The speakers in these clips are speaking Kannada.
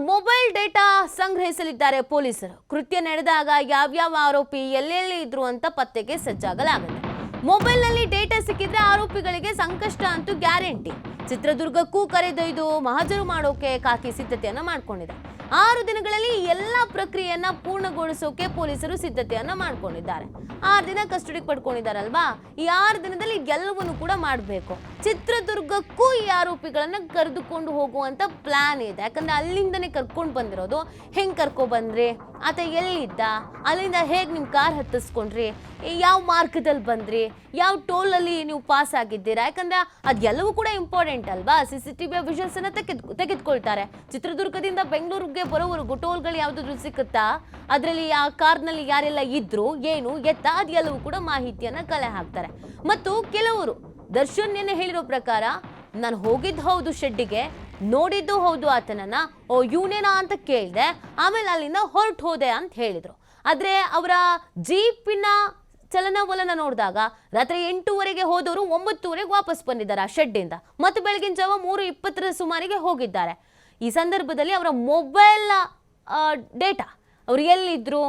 ಮೊಬೈಲ್ ಡೇಟಾ ಸಂಗ್ರಹಿಸಲಿದ್ದಾರೆ ಪೊಲೀಸರು. ಕೃತ್ಯ ನಡೆದಾಗ ಯಾವ್ಯಾವ ಆರೋಪಿ ಎಲ್ಲೆಲ್ಲಿ ಇದ್ರು ಅಂತ ಪತ್ತೆಗೆ ಸಜ್ಜಾಗಲಾಗುತ್ತೆ. ಮೊಬೈಲ್ನಲ್ಲಿ ಡೇಟಾ ಸಿಕ್ಕಿದ್ರೆ ಆರೋಪಿಗಳಿಗೆ ಸಂಕಷ್ಟ ಅಂತೂ ಗ್ಯಾರಂಟಿ. ಚಿತ್ರದುರ್ಗಕ್ಕೂ ಕರೆದೊಯ್ದು ಮಹಜರು ಮಾಡೋಕೆ ಖಾಕಿ ಸಿದ್ಧತೆಯನ್ನ ಮಾಡ್ಕೊಂಡಿದೆ. 6 ದಿನಗಳಲ್ಲಿ ಎಲ್ಲ ಪ್ರಕ್ರಿಯೆಯನ್ನ ಪೂರ್ಣಗೊಳಿಸೋಕೆ ಪೊಲೀಸರು ಸಿದ್ಧತೆಯನ್ನ ಮಾಡ್ಕೊಂಡಿದ್ದಾರೆ. 6 ದಿನ ಕಸ್ಟಡಿಗೆ ಪಡ್ಕೊಂಡಿದ್ದಾರಲ್ವಾ, ಈ 6 ದಿನದಲ್ಲಿ ಎಲ್ಲವನ್ನೂ ಕೂಡ ಮಾಡಬೇಕು. ಚಿತ್ರದುರ್ಗಕ್ಕೂ ಈ ಆರೋಪಿಗಳನ್ನ ಕರೆದುಕೊಂಡು ಹೋಗುವಂತ ಪ್ಲಾನ್ ಇದೆ. ಯಾಕಂದ್ರೆ ಅಲ್ಲಿಂದನೇ ಕರ್ಕೊಂಡು ಬಂದಿರೋದು. ಹೆಂಗ್ ಕರ್ಕೊ ಬಂದ್ರಿ, ಆತ ಎಲ್ಲಿದ್ದ, ಅಲ್ಲಿಂದ ಹೇಗೆ ನಿಮ್ಮ ಕಾರ್ ಹತ್ತಿಸ್ಕೊಂಡ್ರಿ, ಯಾವ ಮಾರ್ಗದಲ್ಲಿ ಬಂದ್ರಿ, ಯಾವ ಟೋಲಲ್ಲಿ ನೀವು ಪಾಸ್ ಆಗಿದ್ದೀರಾ, ಯಾಕಂದ್ರೆ ಅದೆಲ್ಲವೂ ಕೂಡ ಇಂಪಾರ್ಟೆಂಟ್ ಅಲ್ವಾ. CCTV ವಿಜುವಲ್ಸ್ ಅನ್ನ ತೆಗೆದುಕೊಳ್ತಾರೆ. ಚಿತ್ರದುರ್ಗದಿಂದ ಬೆಂಗಳೂರಿಗೆ ಬರೋವರೆಗೂ ಟೋಲ್ಗಳು ಯಾವ್ದಾದ್ರು ಸಿಕ್ಕುತ್ತಾ, ಅದರಲ್ಲಿ ಆ ಕಾರ್ನಲ್ಲಿ ಯಾರೆಲ್ಲ ಇದ್ರು, ಏನು ಎತ್ತ, ಅದೆಲ್ಲವೂ ಕೂಡ ಮಾಹಿತಿಯನ್ನ ಕಲೆ ಹಾಕ್ತಾರೆ. ಮತ್ತು ಕೆಲವರು ದರ್ಶನ್ ಏನೇ ಹೇಳಿರೋ ಪ್ರಕಾರ, ನಾನು ಹೋಗಿದ್ದು ಹೌದು ಶೆಡ್ಡಿಗೆ, ನೋಡಿದ್ದು ಹೌದು ಆತನನ್ನ, ಓ ಇವನೇನಾ ಅಂತ ಕೇಳಿದೆ, ಆಮೇಲೆ ಅಲ್ಲಿಂದ ಹೊರಟು ಹೋದೆ ಅಂತ ಹೇಳಿದ್ರು. ಆದ್ರೆ ಅವರ ಜೀಪಿನ ಚಲನವಲನ ನೋಡಿದಾಗ ರಾತ್ರಿ 8:30ಗೆ ಹೋದವರು 9:00ಗೆ ವಾಪಸ್ ಬಂದಿದ್ದಾರೆ ಆ ಶೆಡ್ಡಿಂದ. ಮತ್ತು ಬೆಳಗಿನ ಜಾವ 3:20 ಸುಮಾರಿಗೆ ಹೋಗಿದ್ದಾರೆ. ಈ ಸಂದರ್ಭದಲ್ಲಿ ಅವರ ಮೊಬೈಲ್ ಡೇಟಾ, ಅವ್ರು ಎಲ್ಲಿದ್ರು,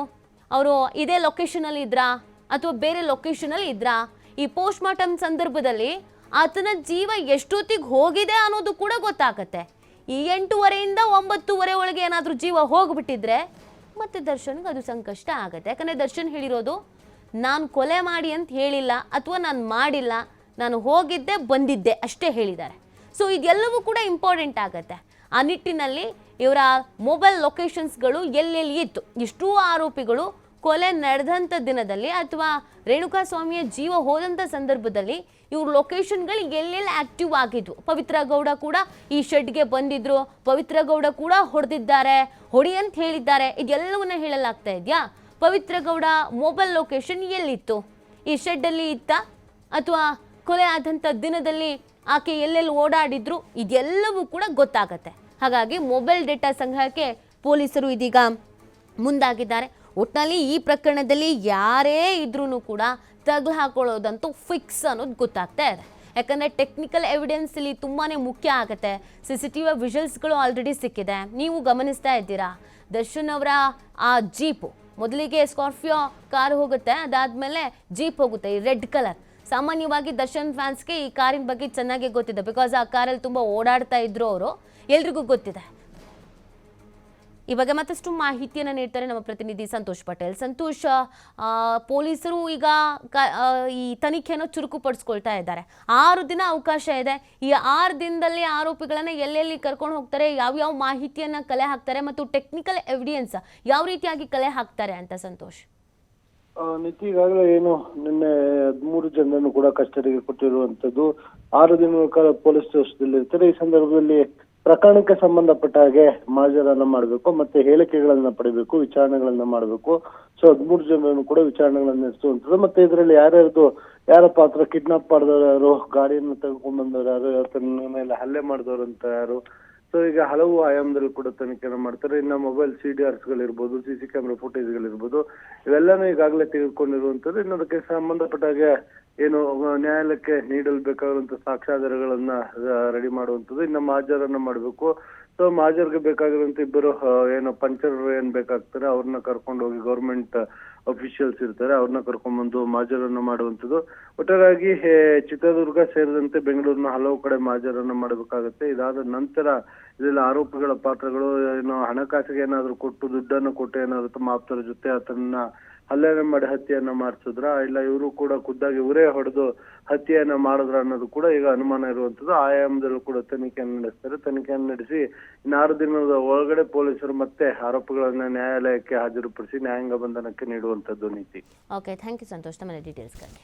ಅವರು ಇದೇ ಲೊಕೇಶನಲ್ಲಿ ಇದ್ರಾ ಅಥವಾ ಬೇರೆ ಲೊಕೇಶನಲ್ಲಿ ಇದ್ರಾ, ಈ ಪೋಸ್ಟ್ ಮಾರ್ಟಮ್ ಸಂದರ್ಭದಲ್ಲಿ ಆತನ ಜೀವ ಎಷ್ಟೊತ್ತಿಗೆ ಹೋಗಿದೆ ಅನ್ನೋದು ಕೂಡ ಗೊತ್ತಾಗತ್ತೆ. ಈ 8:30ಯಿಂದ 9:00 ಒಳಗೆ ಏನಾದರೂ ಜೀವ ಹೋಗ್ಬಿಟ್ಟಿದ್ರೆ ಮತ್ತೆ ದರ್ಶನ್ಗೆ ಅದು ಸಂಕಷ್ಟ ಆಗತ್ತೆ. ಯಾಕಂದರೆ ದರ್ಶನ್ ಹೇಳಿರೋದು, ನಾನು ಕೊಲೆ ಮಾಡಿ ಅಂತ ಹೇಳಿಲ್ಲ ಅಥವಾ ನಾನು ಮಾಡಿಲ್ಲ, ನಾನು ಹೋಗಿದ್ದೆ ಬಂದಿದ್ದೆ ಅಷ್ಟೇ ಹೇಳಿದ್ದಾರೆ. ಸೊ ಇದೆಲ್ಲವೂ ಕೂಡ ಇಂಪಾರ್ಟೆಂಟ್ ಆಗತ್ತೆ. ಆ ನಿಟ್ಟಿನಲ್ಲಿ ಇವರ ಮೊಬೈಲ್ ಲೊಕೇಶನ್ಸ್ಗಳು ಎಲ್ಲೆಲ್ಲಿ ಇತ್ತು, ಇಷ್ಟೂ ಆರೋಪಿಗಳು ಕೊಲೆ ನಡೆದಂಥ ದಿನದಲ್ಲಿ ಅಥವಾ ರೇಣುಕಾಸ್ವಾಮಿಯ ಜೀವ ಹೋದಂಥ ಸಂದರ್ಭದಲ್ಲಿ ಇವ್ರ ಲೊಕೇಶನ್ಗಳು ಎಲ್ಲೆಲ್ಲಿ ಆಕ್ಟಿವ್ ಆಗಿದ್ವು. ಪವಿತ್ರ ಗೌಡ ಕೂಡ ಈ ಶೆಡ್ಗೆ ಬಂದಿದ್ರು, ಪವಿತ್ರ ಗೌಡ ಕೂಡ ಹೊಡೆದಿದ್ದಾರೆ, ಹೊಡಿ ಅಂತ ಹೇಳಿದ್ದಾರೆ, ಇದೆಲ್ಲವನ್ನ ಹೇಳಲಾಗ್ತಾ ಇದೆಯಾ. ಪವಿತ್ರ ಗೌಡ ಮೊಬೈಲ್ ಲೊಕೇಶನ್ ಎಲ್ಲಿತ್ತು, ಈ ಶೆಡ್ಡಲ್ಲಿ ಇತ್ತ ಅಥವಾ ಕೊಲೆ ಆದಂಥ ದಿನದಲ್ಲಿ ಆಕೆ ಎಲ್ಲೆಲ್ಲಿ ಓಡಾಡಿದ್ರು, ಇದೆಲ್ಲವೂ ಕೂಡ ಗೊತ್ತಾಗತ್ತೆ. ಹಾಗಾಗಿ ಮೊಬೈಲ್ ಡೇಟಾ ಸಂಗ್ರಹಕ್ಕೆ ಪೊಲೀಸರು ಇದೀಗ ಮುಂದಾಗಿದ್ದಾರೆ. ಒಟ್ಟಿನಲ್ಲಿ ಈ ಪ್ರಕರಣದಲ್ಲಿ ಯಾರೇ ಇದ್ರೂ ಕೂಡ ತಗ್ಲು ಹಾಕೊಳ್ಳೋದಂತೂ ಫಿಕ್ಸ್ ಅನ್ನೋದು ಗೊತ್ತಾಗ್ತಾ ಇದೆ. ಯಾಕಂದರೆ ಟೆಕ್ನಿಕಲ್ ಎವಿಡೆನ್ಸ್ ಇಲ್ಲಿ ತುಂಬಾ ಮುಖ್ಯ ಆಗುತ್ತೆ. CCTV ವಿಜುವಲ್ಸ್ಗಳು ಆಲ್ರೆಡಿ ಸಿಕ್ಕಿದೆ, ನೀವು ಗಮನಿಸ್ತಾ ಇದ್ದೀರಾ. ದರ್ಶನ್ ಅವರ ಆ ಜೀಪು, ಮೊದಲಿಗೆ ಸ್ಕಾರ್ಪಿಯೋ ಕಾರ್ ಹೋಗುತ್ತೆ, ಅದಾದಮೇಲೆ ಜೀಪ್ ಹೋಗುತ್ತೆ, ಈ ರೆಡ್ ಕಲರ್. ಸಾಮಾನ್ಯವಾಗಿ ದರ್ಶನ್ ಫ್ಯಾನ್ಸ್ಗೆ ಈ ಕಾರಿನ ಬಗ್ಗೆ ಚೆನ್ನಾಗಿ ಗೊತ್ತಿದೆ. ಬಿಕಾಸ್ ಆ ಕಾರಲ್ಲಿ ತುಂಬ ಓಡಾಡ್ತಾ ಇದ್ರು ಅವರು, ಎಲ್ರಿಗೂ ಗೊತ್ತಿದೆ. ಈ ಬಗ್ಗೆ ಮತ್ತಷ್ಟು ಮಾಹಿತಿಯನ್ನು ನೀಡ್ತಾರೆ ನಮ್ಮ ಪ್ರತಿನಿಧಿ ಸಂತೋಷ್ ಪಟೇಲ್. ಸಂತೋಷ್, ಪೊಲೀಸರು ಈಗ ಈ ತನಿಖೆಯನ್ನು ಚುರುಕುಪಡಿಸ್ಕೊಳ್ತಾ ಇದ್ದಾರೆ. 6 ದಿನ ಅವಕಾಶ ಇದೆ. ಈ 6 ದಿನದಲ್ಲಿ ಆರೋಪಿಗಳನ್ನ ಎಲ್ಲೆಲ್ಲಿ ಕರ್ಕೊಂಡು ಹೋಗ್ತಾರೆ, ಯಾವ್ಯಾವ ಮಾಹಿತಿಯನ್ನ ಕಲೆ ಹಾಕ್ತಾರೆ ಮತ್ತು ಟೆಕ್ನಿಕಲ್ ಎವಿಡೆನ್ಸ್ ಯಾವ ರೀತಿಯಾಗಿ ಕಲೆ ಹಾಕ್ತಾರೆ ಅಂತ ಸಂತೋಷ್? ನಿತ್ಯ ಈಗಾಗಲೇ ಏನು ನಿನ್ನೆ 13 ಜನರನ್ನು ಕೂಡ ಕಸ್ಟಡಿಗೆ ಕೊಟ್ಟಿರುವಂತದ್ದು. 6 ದಿನಗಳ ಕಾಲ ಪೊಲೀಸ್ ಸ್ಟೇಷನ್ದಲ್ಲಿ ಇರ್ತಾರೆ. ಈ ಸಂದರ್ಭದಲ್ಲಿ ಪ್ರಕರಣಕ್ಕೆ ಸಂಬಂಧಪಟ್ಟ ಹಾಗೆ ಮಾಜರನ್ನ ಮಾಡಬೇಕು, ಮತ್ತೆ ಹೇಳಿಕೆಗಳನ್ನ ಪಡಿಬೇಕು, ವಿಚಾರಣೆಗಳನ್ನ ಮಾಡಬೇಕು. ಸೊ 13 ಜನರನ್ನು ಕೂಡ ವಿಚಾರಣೆಗಳನ್ನ ನಡೆಸುವಂಥದ್ದು. ಮತ್ತೆ ಇದರಲ್ಲಿ ಯಾರ ಪಾತ್ರ, ಕಿಡ್ನಾಪ್ ಮಾಡಿದವರು ಯಾರು, ಗಾಡಿಯನ್ನು ತೆಗೆದುಕೊಂಡು ಬಂದವರು ಯಾರು, ಆತನ ಮೇಲೆ ಹಲ್ಲೆ ಮಾಡಿದವರು ಅಂತ ಯಾರು. ಸೊ ಈಗ ಹಲವು ಆಯಾಮದಲ್ಲಿ ಕೂಡ ತನಿಖೆಯನ್ನು ಮಾಡ್ತಾರೆ. ಇನ್ನು ಮೊಬೈಲ್ CDRs ಗಳಿರ್ಬೋದು, CC ಕ್ಯಾಮೆರಾ ಫುಟೇಜ್ಗಳಿರ್ಬೋದು, ಇವೆಲ್ಲಾನು ಈಗಾಗಲೇ ತೆಗೆದುಕೊಂಡಿರುವಂತದ್ದು. ಇನ್ನು ಅದಕ್ಕೆ ಸಂಬಂಧಪಟ್ಟ ಹಾಗೆ ಏನು ನ್ಯಾಯಾಲಯಕ್ಕೆ ನೀಡಲು ಬೇಕಾಗಿರುವಂತ ಸಾಕ್ಷ್ಯಾಧಾರಗಳನ್ನ ರೆಡಿ ಮಾಡುವಂಥದ್ದು. ಇನ್ನು ಮಾಜರನ್ನ ಮಾಡಬೇಕು. ಸೊ ಮಾಜರ್ಗೆ ಬೇಕಾಗಿರುವಂತ ಇಬ್ಬರು ಏನು ಪಂಚರ್ ಏನ್ ಬೇಕಾಗ್ತಾರೆ ಅವ್ರನ್ನ ಕರ್ಕೊಂಡು ಹೋಗಿ, ಗೌರ್ಮೆಂಟ್ ಅಫಿಷಿಯಲ್ಸ್ ಇರ್ತಾರೆ, ಅವ್ರನ್ನ ಕರ್ಕೊಂಡ್ಬಂದು ಮಾಜರನ್ನ ಮಾಡುವಂಥದ್ದು. ಒಟ್ಟಾರೆಯಾಗಿ ಚಿತ್ರದುರ್ಗ ಸೇರಿದಂತೆ ಬೆಂಗಳೂರಿನ ಹಲವು ಕಡೆ ಮಾಜರನ್ನ ಮಾಡಬೇಕಾಗುತ್ತೆ. ಇದಾದ ನಂತರ ಇದರಲ್ಲಿ ಆರೋಪಿಗಳ ಪಾತ್ರಗಳು ಏನು ಹಣಕಾಸಿಗೆ ಏನಾದ್ರು ಕೊಟ್ಟು, ದುಡ್ಡನ್ನು ಕೊಟ್ಟು ಏನಾದ್ರು ತಮ್ಮ ಆಪ್ತರ ಜೊತೆ ಆತನ ಹಲ್ಲೆನ ಮಾಡಿ ಹತ್ಯೆಯನ್ನ ಮಾಡಿಸಿದ್ರ, ಇಲ್ಲ ಇವರು ಕೂಡ ಖುದ್ದಾಗಿ ಇವರೇ ಹೊಡೆದು ಹತ್ಯೆಯನ್ನ ಮಾಡಿದ್ರ ಅನ್ನೋದು ಕೂಡ ಈಗ ಅನುಮಾನ ಇರುವಂತದ್ದು. ಆಯಾಮದಲ್ಲೂ ಕೂಡ ತನಿಖೆಯನ್ನು ನಡೆಸ್ತಾರೆ. ತನಿಖೆಯನ್ನು ನಡೆಸಿ 6 ದಿನದ ಒಳಗಡೆ ಪೊಲೀಸರು ಮತ್ತೆ ಆರೋಪಿಗಳನ್ನ ನ್ಯಾಯಾಲಯಕ್ಕೆ ಹಾಜರುಪಡಿಸಿ ನ್ಯಾಯಾಂಗ ಬಂಧನಕ್ಕೆ ನೀಡುವಂತದ್ದು ನೀತಿ. ಓಕೆ, ಥ್ಯಾಂಕ್ ಯು ಸಂತೋಷ್, ತಮ್ಮ ಡೀಟೇಲ್ಸ್ಗಾಗಿ.